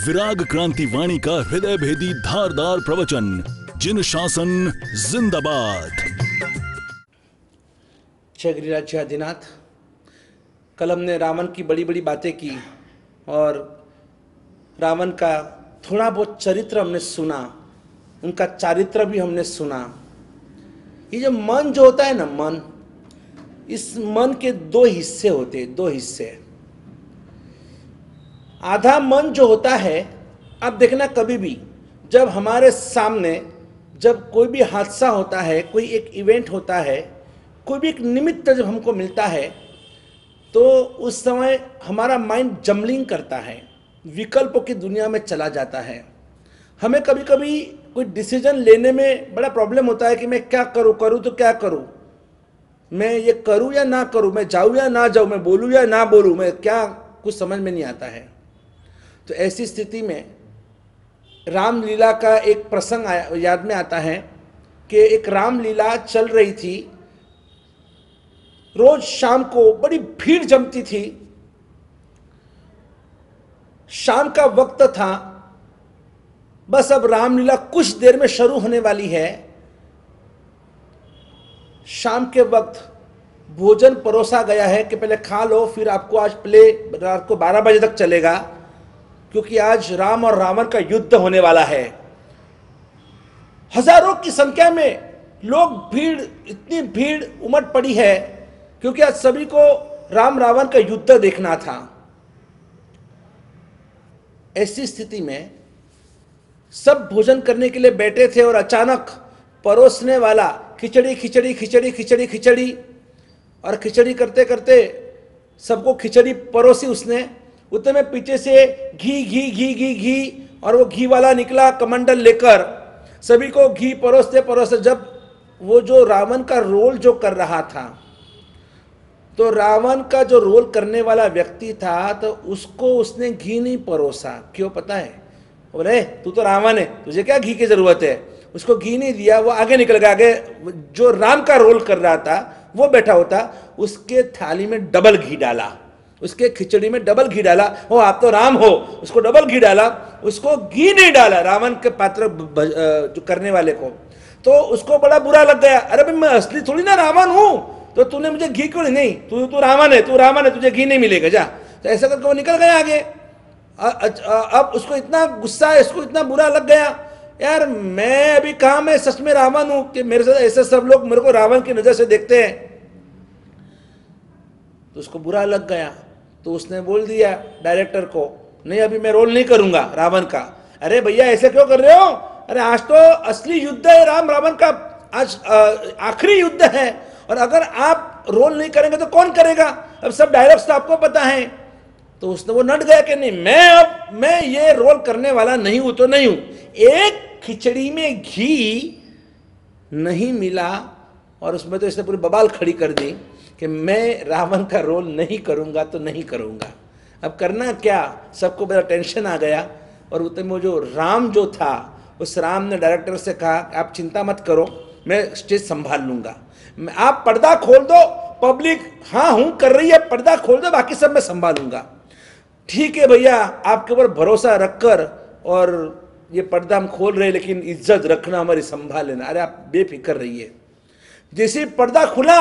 विराग क्रांति वाणी का हृदय भेदी धारदार प्रवचन। जिन शासन जिंदाबाद। जय गिरिराज जय आदिनाथ। कल हमने रावण की बड़ी बड़ी बातें की और रावण का थोड़ा बहुत चरित्र हमने सुना, उनका चारित्र भी हमने सुना। ये जो मन जो होता है ना, मन, इस मन के दो हिस्से होते हैं, दो हिस्से। आधा मन जो होता है, अब देखना कभी भी जब हमारे सामने जब कोई भी हादसा होता है, कोई एक इवेंट होता है, कोई भी एक निमित्त जब हमको मिलता है, तो उस समय हमारा माइंड जम्बलिंग करता है, विकल्पों की दुनिया में चला जाता है। हमें कभी कभी कोई डिसीजन लेने में बड़ा प्रॉब्लम होता है कि मैं क्या करूं, करूं तो क्या करूं, मैं ये करूं या ना करूं, मैं जाऊं या ना जाऊं, मैं बोलूं या ना बोलूं, मैं क्या, कुछ समझ में नहीं आता है। तो ऐसी स्थिति में रामलीला का एक प्रसंग याद में आता है कि एक रामलीला चल रही थी। रोज शाम को बड़ी भीड़ जमती थी। शाम का वक्त था, बस अब रामलीला कुछ देर में शुरू होने वाली है। शाम के वक्त भोजन परोसा गया है कि पहले खा लो, फिर आपको आज प्ले रात को 12 बजे तक चलेगा, क्योंकि आज राम और रावण का युद्ध होने वाला है। हजारों की संख्या में लोग, भीड़, इतनी भीड़ उमड़ पड़ी है क्योंकि आज सभी को राम रावण का युद्ध देखना था। ऐसी स्थिति में सब भोजन करने के लिए बैठे थे और अचानक परोसने वाला खिचड़ी खिचड़ी खिचड़ी खिचड़ी खिचड़ी, और खिचड़ी करते करते सबको खिचड़ी परोसी उसने। उतने में पीछे से घी घी घी घी घी, और वो घी वाला निकला कमंडल लेकर, सभी को घी परोसते परोसते, जब वो जो रावण का रोल जो कर रहा था, तो रावण का जो रोल करने वाला व्यक्ति था, तो उसको उसने घी नहीं परोसा। क्यों पता है? बोले तू तो रावण है, तुझे क्या घी की जरूरत है। उसको घी नहीं दिया, वो आगे निकल गया। आगे जो राम का रोल कर रहा था वो बैठा होता, उसके थाली में डबल घी डाला, उसके खिचड़ी में डबल घी डाला। ओ आप तो राम हो, उसको डबल घी डाला, उसको घी नहीं डाला रावण के पात्र जो करने वाले को। तो उसको बड़ा बुरा लग गया। अरे भाई मैं असली थोड़ी ना रावण हूं, तो तूने मुझे घी क्यों नहीं, तू रावण है, तू रावण है, तुझे घी नहीं मिलेगा जा। तो ऐसा करके वो निकल गया आगे। अब उसको इतना गुस्सा, इसको इतना बुरा लग गया, यार मैं अभी कहा मैं सच में रावण हूं कि मेरे साथ ऐसे सब लोग मेरे को रावण की नजर से देखते हैं। तो उसको बुरा लग गया, तो उसने बोल दिया डायरेक्टर को, नहीं अभी मैं रोल नहीं करूंगा रावण का। अरे भैया ऐसे क्यों कर रहे हो? अरे आज तो असली युद्ध है राम रावण का, आज आखिरी युद्ध है, और अगर आप रोल नहीं करेंगे तो कौन करेगा? अब सब डायलॉग्स तो आपको पता है। तो उसने वो नट गया कि नहीं, मैं ये रोल करने वाला नहीं हूं तो नहीं हूं। एक खिचड़ी में घी नहीं मिला और उसमें तो इसने पूरी बवाल खड़ी कर दी कि मैं रावण का रोल नहीं करूंगा तो नहीं करूंगा। अब करना क्या? सबको बड़ा टेंशन आ गया। और उतने में जो राम जो था, उस राम ने डायरेक्टर से कहा आप चिंता मत करो, मैं स्टेज संभाल लूंगा, आप पर्दा खोल दो, पब्लिक हाँ हूं कर रही है, पर्दा खोल दो, बाकी सब मैं संभालूंगा। ठीक है भैया, आपके ऊपर भरोसा रखकर और ये पर्दा हम खोल रहे, लेकिन इज्जत रखना हमारी, संभाल लेना। अरे आप बेफिक्र रहिए। जैसे पर्दा खुला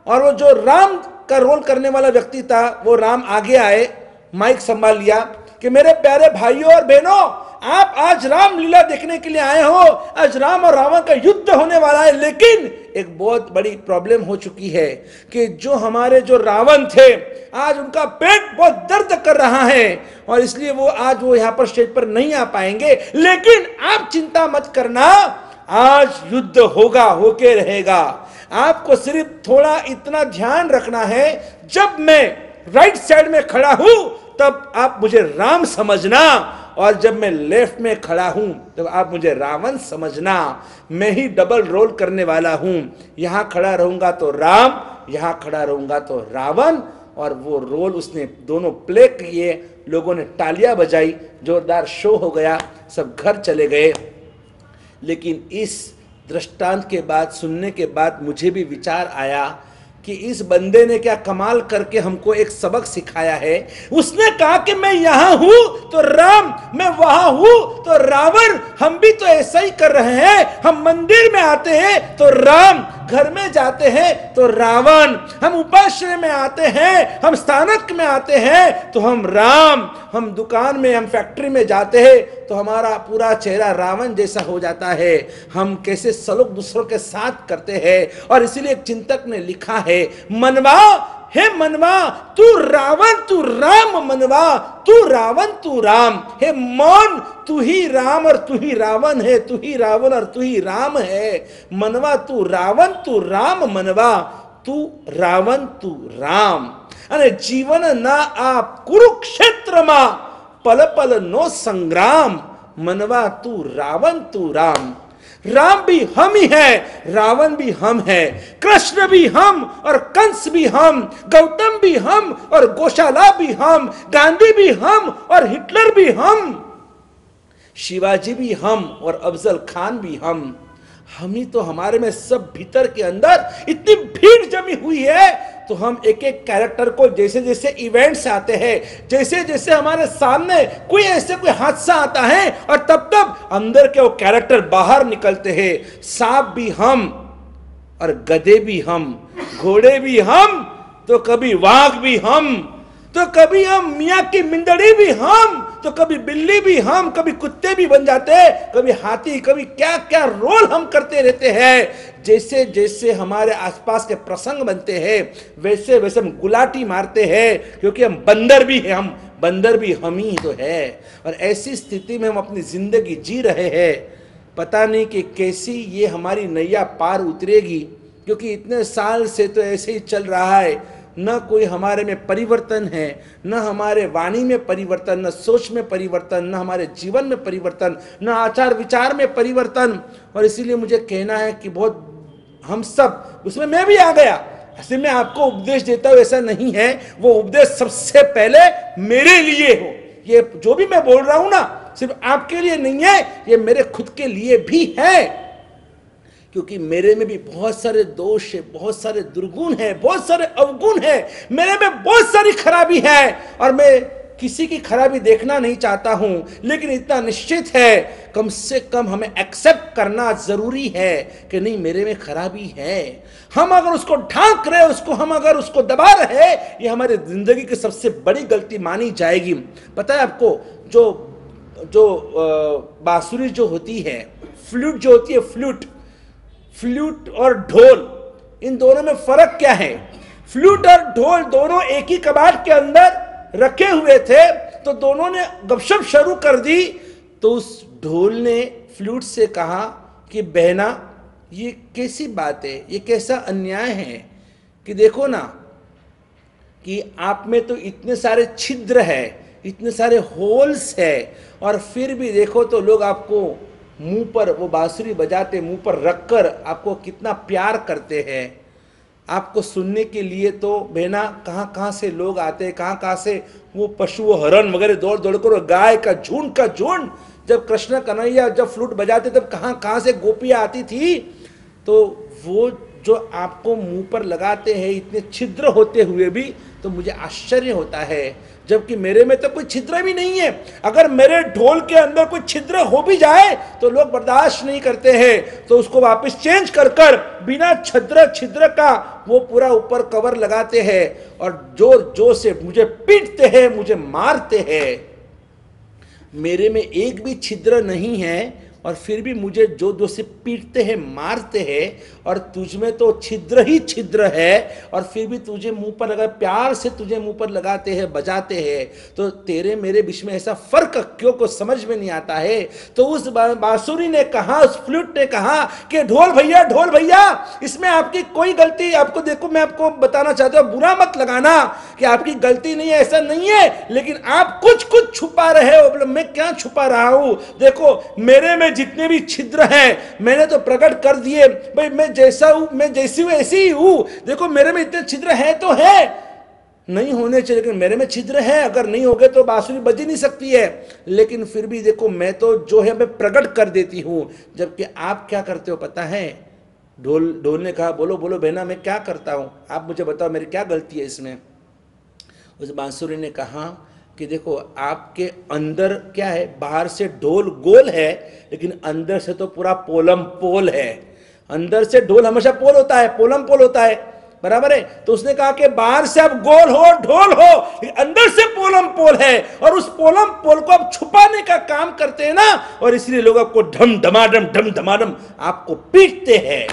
और वो जो राम का रोल करने वाला व्यक्ति था, वो राम आगे आए, माइक संभाल लिया कि मेरे प्यारे भाइयों और बहनों, आप आज रामलीला देखने के लिए आए हो। आज राम और रावण का युद्ध होने वाला है, लेकिन एक बहुत बड़ी प्रॉब्लम हो चुकी है कि जो हमारे जो रावण थे, आज उनका पेट बहुत दर्द कर रहा है और इसलिए वो आज वो यहां पर स्टेज पर नहीं आ पाएंगे। लेकिन आप चिंता मत करना, आज युद्ध होगा, होके रहेगा। आपको सिर्फ थोड़ा इतना ध्यान रखना है, जब मैं राइट साइड में खड़ा हूं तब आप मुझे राम समझना, और जब मैं लेफ्ट में खड़ा हूं तब आप मुझे रावण समझना। मैं ही डबल रोल करने वाला हूं, यहां खड़ा रहूंगा तो राम, यहां खड़ा रहूंगा तो रावण। और वो रोल उसने दोनों प्ले किए, लोगों ने तालियां बजाई, जोरदार शो हो गया, सब घर चले गए। लेकिन इस दृष्टांत के बाद, सुनने के बाद मुझे भी विचार आया कि इस बंदे ने क्या कमाल करके हमको एक सबक सिखाया है। उसने कहा कि मैं यहां हूं तो राम, मैं वहां हूं तो रावण। हम भी तो ऐसा ही कर रहे हैं। हम मंदिर में आते हैं तो राम, घर में जाते हैं तो रावण, हम उपाश्रय में आते हैं, हम स्थानक में आते हैं तो हम राम, हम दुकान में, हम फैक्ट्री में जाते हैं तो हमारा पूरा चेहरा रावण जैसा हो जाता है। हम कैसे सलूक दूसरों के साथ करते हैं। और इसीलिए एक चिंतक ने लिखा है, मनवा, हे मनवा तू रावण तू राम, मनवा तू रावण तू राम, हे मौन तू ही राम और तू ही रावण है, तू ही रावण और तू ही राम है। मनवा तू रावण तू राम, मनवा तू रावण तू राम। અને જીવન ના આ કુરુક્ષેત્રમાં પલ પલ નો સંગ્રામ, मनवा तू रावण तू राम। राम भी हम ही है, रावण भी हम है, कृष्ण भी हम और कंस भी हम, गौतम भी हम और गौशाला भी हम, गांधी भी हम और हिटलर भी हम, शिवाजी भी हम और अफजल खान भी हम ही तो, हमारे में सब भीतर के अंदर इतनी भीड़ जमी हुई है। तो हम एक एक कैरेक्टर को, जैसे जैसे इवेंट्स आते हैं, जैसे जैसे हमारे सामने कोई ऐसे कोई हादसा आता है और तब तब अंदर के वो कैरेक्टर बाहर निकलते हैं। सांप भी हम और गधे भी हम, घोड़े भी हम तो कभी वाघ भी हम, तो कभी हम मियाँ की मिंदड़ी भी हम, तो कभी बिल्ली भी हम, कभी कुत्ते भी बन जाते हैं, कभी हाथी, कभी क्या क्या रोल हम करते रहते हैं। जैसे जैसे हमारे आसपास के प्रसंग बनते हैं वैसे वैसे हम गुलाटी मारते हैं, क्योंकि हम बंदर भी हैं, हम बंदर भी हम ही तो है। और ऐसी स्थिति में हम अपनी जिंदगी जी रहे हैं। पता नहीं कि कैसी ये हमारी नैया पार उतरेगी, क्योंकि इतने साल से तो ऐसे ही चल रहा है। न कोई हमारे में परिवर्तन है, न हमारे वाणी में परिवर्तन, न सोच में परिवर्तन, न हमारे जीवन में परिवर्तन, न आचार विचार में परिवर्तन। और इसीलिए मुझे कहना है कि बहुत हम सब, उसमें मैं भी आ गया। ऐसे मैं आपको उपदेश देता हूँ ऐसा नहीं है, वो उपदेश सबसे पहले मेरे लिए हो। ये जो भी मैं बोल रहा हूं ना, सिर्फ आपके लिए नहीं है, ये मेरे खुद के लिए भी है। क्योंकि मेरे में भी बहुत सारे दोष है, बहुत सारे दुर्गुण है, बहुत सारे अवगुण है, मेरे में बहुत सारी खराबी है। और मैं किसी की खराबी देखना नहीं चाहता हूं, लेकिन इतना निश्चित है, कम से कम हमें एक्सेप्ट करना जरूरी है कि नहीं, मेरे में खराबी है। हम अगर उसको ढांक रहे, उसको हम अगर उसको दबा रहे, ये हमारी जिंदगी की सबसे बड़ी गलती मानी जाएगी। पता है आपको, जो बांसुरी जो होती है, फ्लूट जो होती है, फ्लूट और ढोल, इन दोनों में फर्क क्या है? फ्लूट और ढोल दोनों एक ही कबाड़ के अंदर रखे हुए थे, तो दोनों ने गपशप शुरू कर दी। तो उस ढोल ने फ्लूट से कहा कि बहना, ये कैसी बात है, ये कैसा अन्याय है कि देखो ना कि आप में तो इतने सारे छिद्र है, इतने सारे होल्स है, और फिर भी देखो तो लोग आपको मुंह पर वो बांसुरी बजाते, मुंह पर रखकर आपको कितना प्यार करते हैं। आपको सुनने के लिए तो बहना कहाँ कहाँ से लोग आते हैं, कहाँ कहाँ से वो पशु, वो हरण वगैरह दौड़ दौड़ कर, गाय का झुंड, जब कृष्ण कन्हैया जब फ्लूट बजाते तब कहाँ कहाँ से गोपियाँ आती थी। तो वो जो आपको मुंह पर लगाते हैं इतने छिद्र होते हुए भी, तो मुझे आश्चर्य होता है, जबकि मेरे में तो कोई छिद्र भी नहीं है। अगर मेरे ढोल के अंदर कोई छिद्र हो भी जाए तो लोग बर्दाश्त नहीं करते हैं, तो उसको वापस चेंज कर कर बिना छिद्र का वो पूरा ऊपर कवर लगाते हैं और जोर जोर से मुझे पीटते हैं, मुझे मारते हैं। मेरे में एक भी छिद्र नहीं है और फिर भी मुझे जो से पीटते हैं, मारते हैं, और तुझ में तो छिद्र ही छिद्र है, और फिर भी तुझे मुंह पर लगा, प्यार से तुझे मुंह पर लगाते हैं, बजाते हैं। तो तेरे मेरे बीच में ऐसा फर्क क्यों को समझ में नहीं आता है। तो उस बांसुरी ने कहा, उस फ्लूट ने कहा कि ढोल भैया, इसमें आपकी कोई गलती, आपको देखो मैं आपको बताना चाहता हूँ, बुरा मत लगाना कि आपकी गलती नहीं है, ऐसा नहीं है, लेकिन आप कुछ छुपा रहे हो। मैं क्या छुपा रहा हूं? देखो मेरे में जितने भी छिद्र हैं मैंने तो प्रकट कर दिए। भाई मैं जैसा हूं, मैं जैसी हूं ऐसी ही हूं। देखो मेरे में इतने छिद्र हैं तो है, नहीं होने चाहिए, लेकिन मेरे में छिद्र है। अगर नहीं होगे तो बांसुरी बज ही नहीं सकती है। लेकिन फिर भी देखो मैं तो जो है मैं प्रकट कर देती हूं। जबकि आप क्या करते हो पता है? ढोल ढोल ने कहा, बोलो बोलो बहना, मैं क्या करता हूँ, आप मुझे बताओ मेरी क्या गलती है इसमें। उस बांसुरी ने कहा कि देखो आपके अंदर क्या है, बाहर से ढोल गोल है लेकिन अंदर से तो पूरा पोलम पोल है। अंदर से ढोल हमेशा पोल होता है, पोलम पोल होता है, बराबर है। तो उसने कहा कि बाहर से अब गोल हो, ढोल हो, अंदर से पोलम पोल है, और उस पोलम पोल को अब छुपाने का काम करते हैं ना, और इसलिए लोग आपको ढम धमाडम आपको पीटते हैं।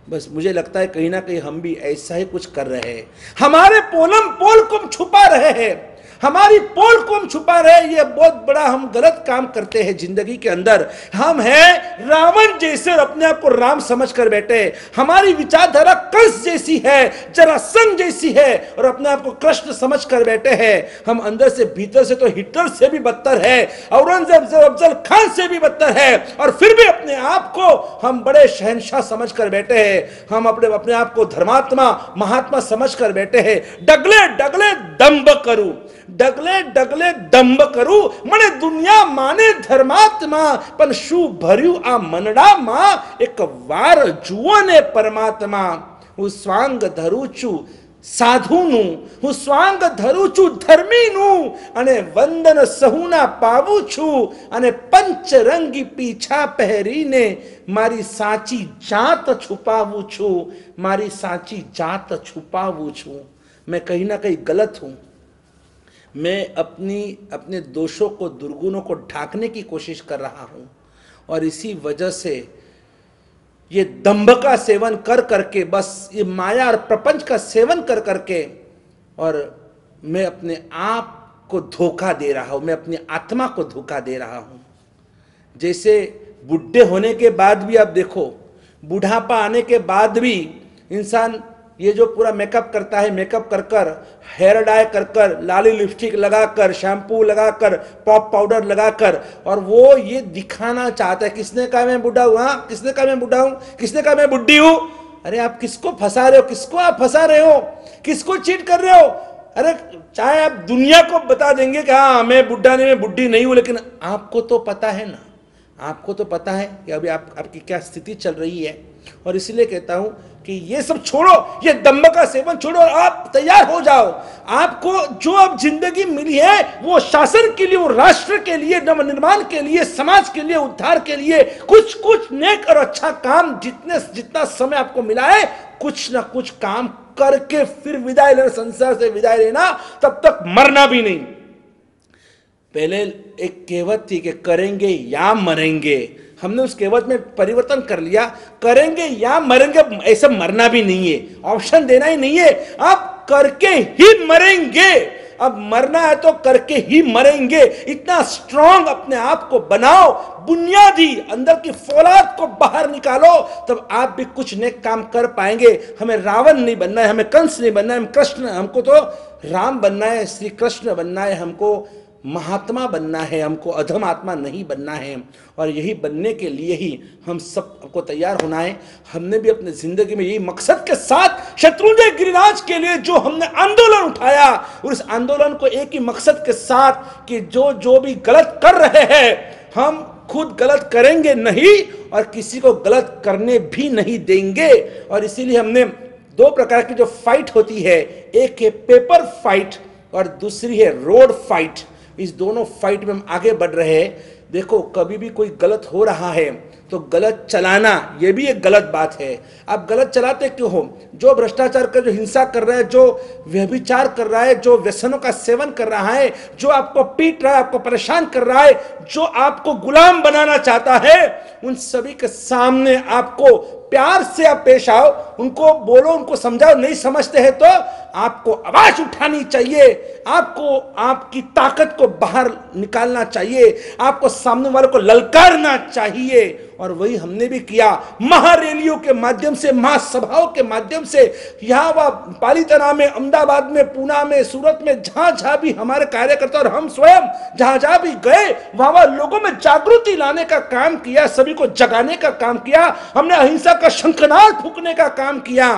बस मुझे लगता है कहीं ना कहीं हम भी ऐसा ही कुछ कर रहे हैं। हमारे पोलम पोल को हम छुपा रहे हैं, हमारी पोल को हम छुपा रहे हैं। ये बहुत बड़ा हम गलत काम करते हैं जिंदगी के अंदर। हम हैं रावण जैसे और अपने आप को राम समझ कर बैठे। हमारी विचारधारा कंस जैसी है, जरासंध जैसी है, और अपने आप को कृष्ण समझ कर बैठे हैं। हम अंदर से भीतर से तो हिटलर से भी बदतर है, औरंगजेब अफजल खान से भी बदतर है, और फिर भी अपने आप को हम बड़े शहंशाह समझ कर बैठे हैं। हम अपने आप को धर्मात्मा महात्मा समझ कर बैठे हैं। डगले डगले दंभ करूं, डगले डगले दंभ करू, मने दुनिया माने धर्मात्मा, पण शू भर्यू आ मनडा मां एक वार जुओ ने परमात्मा। હું સ્વાંગ ધરું છું સાધુનું, હું સ્વાંગ ધરું છું ધર્મીનું, અને વંદન સહુના પાવું છું, અને પંચરંગી પીછા પહેરીને મારી સાચી જાત છુપાવું છું, મારી સાચી જાત છુપાવું છું। मैं कहीं ना कहीं गलत हूं, मैं अपने दोषों को, दुर्गुणों को ढांकने की कोशिश कर रहा हूं, और इसी वजह से ये दंभ का सेवन कर करके, बस ये माया और प्रपंच का सेवन कर करके, और मैं अपने आप को धोखा दे रहा हूं, मैं अपनी आत्मा को धोखा दे रहा हूं। जैसे बुढ़े होने के बाद भी आप देखो, बुढ़ापा आने के बाद भी इंसान ये जो पूरा मेकअप करता है, मेकअप कर कर, हेयर डाई कर कर, लाली लिपस्टिक लगाकर, शैम्पू लगाकर, पॉप पाउडर लगाकर, और वो ये दिखाना चाहता है। किसने कहा मैं बुढ़ा हूं? हाँ, किसने कहा मैं बुढ़ा हूं? किसने कहा मैं बुढ़ी हूं? अरे आप किसको फंसा रहे हो? किसको आप फंसा रहे हो? किसको चीट कर रहे हो? अरे चाहे आप दुनिया को बता देंगे कि हाँ मैं बुढ़ा नहीं, मैं बुढ़ी नहीं हूं, लेकिन आपको तो पता है ना, आपको तो पता है कि अभी आपकी क्या स्थिति चल रही है। और इसलिए कहता हूं कि ये सब छोड़ो, ये दंभ का सेवन छोड़ो, और आप तैयार हो जाओ। आपको जो अब जिंदगी मिली है वो शासन के लिए, वो राष्ट्र के लिए, नवनिर्माण के लिए, समाज के लिए, उद्धार के लिए, कुछ नेक और अच्छा काम, जितना समय आपको मिला है, कुछ ना कुछ काम करके फिर विदाई लेना, संसार से विदाई लेना, तब तक मरना भी नहीं। पहले एक कहावत थी कि करेंगे या मरेंगे, हमने उस कहावत में परिवर्तन कर लिया, करेंगे या मरेंगे, ऐसा मरना भी नहीं है, ऑप्शन देना ही नहीं है, आप करके ही मरेंगे। अब मरना है तो करके ही मरेंगे। इतना स्ट्रांग अपने आप को बनाओ, बुनियादी अंदर की फौलाद को बाहर निकालो, तब आप भी कुछ नेक काम कर पाएंगे। हमें रावण नहीं बनना है, हमें कंस नहीं बनना है, हम कृष्ण, हमको तो राम बनना है, श्री कृष्ण बनना है, हमको महात्मा बनना है, हमको अधम आत्मा नहीं बनना है। और यही बनने के लिए ही हम सबको तैयार होना है। हमने भी अपने जिंदगी में यही मकसद के साथ शत्रुंजय गिरिराज के लिए जो हमने आंदोलन उठाया, और इस आंदोलन को एक ही मकसद के साथ कि जो भी गलत कर रहे हैं, हम खुद गलत करेंगे नहीं और किसी को गलत करने भी नहीं देंगे। और इसीलिए हमने दो प्रकार की जो फाइट होती है, एक है पेपर फाइट और दूसरी है रोड फाइट। इस दोनों फाइट में हम आगे बढ़ रहे हैं। देखो, कभी भी कोई गलत हो रहा है तो गलत चलाना ये भी एक गलत बात है। आप गलत चलाते क्यों हो? जो भ्रष्टाचार कर, जो हिंसा कर रहा है, जो व्यभिचार कर रहा है, जो व्यसनों का सेवन कर रहा है, जो आपको पीट रहा है, आपको परेशान कर रहा है, जो आपको गुलाम बनाना चाहता है, उन सभी के सामने आपको प्यार से आप पेश आओ, उनको बोलो, उनको समझाओ। नहीं समझते हैं तो आपको आवाज उठानी चाहिए, आपको आपकी ताकत को बाहर निकालना चाहिए, आपको सामने वालों को ललकारना चाहिए। और वही हमने भी किया, महारैलियों के माध्यम से, महासभाओं के माध्यम से, यहाँ वह पालीताना में, अहमदाबाद में, पूना में, सूरत में, जहां जहां भी हमारे कार्यकर्ता और हम स्वयं जहां जहां भी गए, वहां लोगों में जागृति लाने का काम किया, सभी को जगाने का काम किया। हमने अहिंसा का शंखनाद फूंकने का काम किया।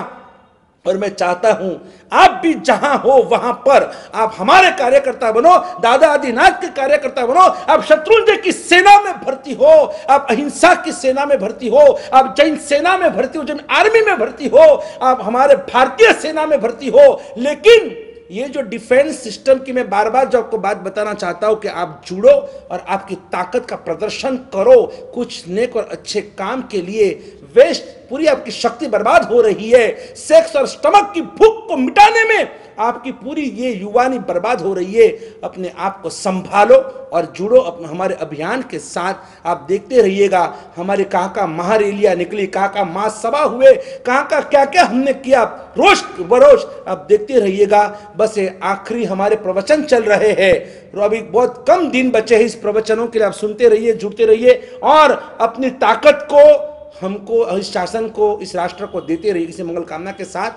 और मैं चाहता हूं आप भी जहां हो वहां पर आप हमारे कार्यकर्ता बनो, दादा आदिनाथ के कार्यकर्ता बनो, आप शत्रुंजय की सेना में भर्ती हो, आप अहिंसा की सेना में भर्ती हो, आप जैन सेना में भर्ती हो, जैन आर्मी में भर्ती हो, आप हमारे भारतीय सेना में भर्ती हो। लेकिन ये जो डिफेंस सिस्टम की मैं बार बार जो आपको बात बताना चाहता हूं कि आप जुड़ो और आपकी ताकत का प्रदर्शन करो कुछ नेक और अच्छे काम के लिए। वेस्ट पूरी आपकी शक्ति बर्बाद हो रही है, सेक्स और स्टमक की भूख को मिटाने में आपकी पूरी ये युवानी बर्बाद हो रही है। अपने आप को संभालो और जुड़ो हमारे अभियान के साथ। आप देखते रहिएगा हमारे कहाँ का महारैलियां निकली, कहाँ का महासभा हुए, कहाँ का क्या क्या हमने किया रोज बरोज, आप देखते रहिएगा। बस ये आखिरी हमारे प्रवचन चल रहे हैं, अभी बहुत कम दिन बचे हैं इस प्रवचनों के लिए। आप सुनते रहिए, जुड़ते रहिए और अपनी ताकत को हमको, इस शासन को, इस राष्ट्र को देते रहिए। इसी मंगल कामना के साथ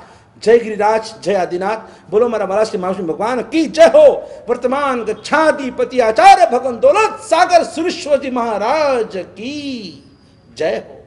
जय गिरिराज, जय आदिनाथ, बोलो हमारा महाराष्ट्र महाविष्णु भगवान की जय हो। वर्तमान गच्छाधिपति आचार्य भगवान दौलत सागर सुरेश्वर जी महाराज की जय हो।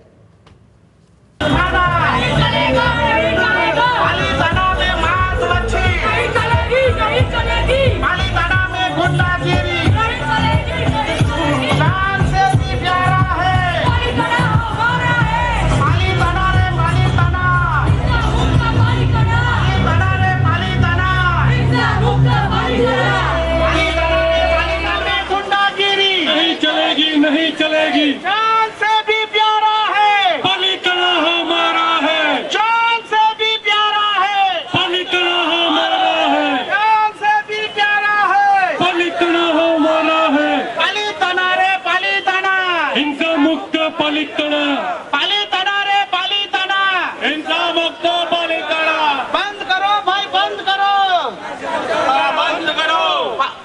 नहीं चलेगी, जान से भी प्यारा है पालितना हमारा है, जान से भी प्यारा है पालितना हमारा है, जान से भी प्यारा है पालितना हमारा है। पालितना रे पालितना, हिंसा मुक्त पालितना, पालितना रे पालितना, हिंसा मुक्त पालितना। बंद करो भाई, बंद करो, बंद करो।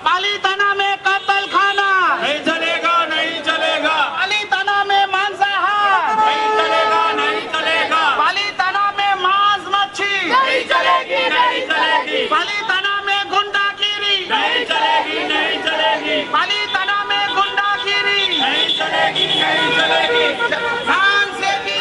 पालितना में कत्ल खाना नहीं चलेगा, नहीं चलेगा। पालितना में मांसाहार नहीं चलेगा, नहीं चलेगा। पालितना में मांस मच्छी नहीं चलेगी, नहीं चलेगी। पालितना में गुंडागिरी नहीं चलेगी, नहीं चलेगी। पालितना में गुंडागिरी नहीं चलेगी, नहीं चलेगी। जान से भी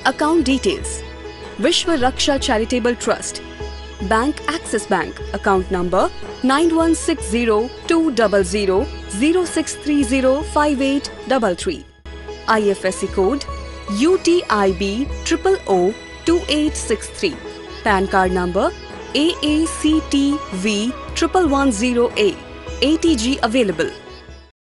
Account details: Vishwa Raksha Charitable Trust, Bank Axis Bank, account number 9160200006305833, IFSC code UTIB 0002863, PAN card number AACTV 1110A, ATG available.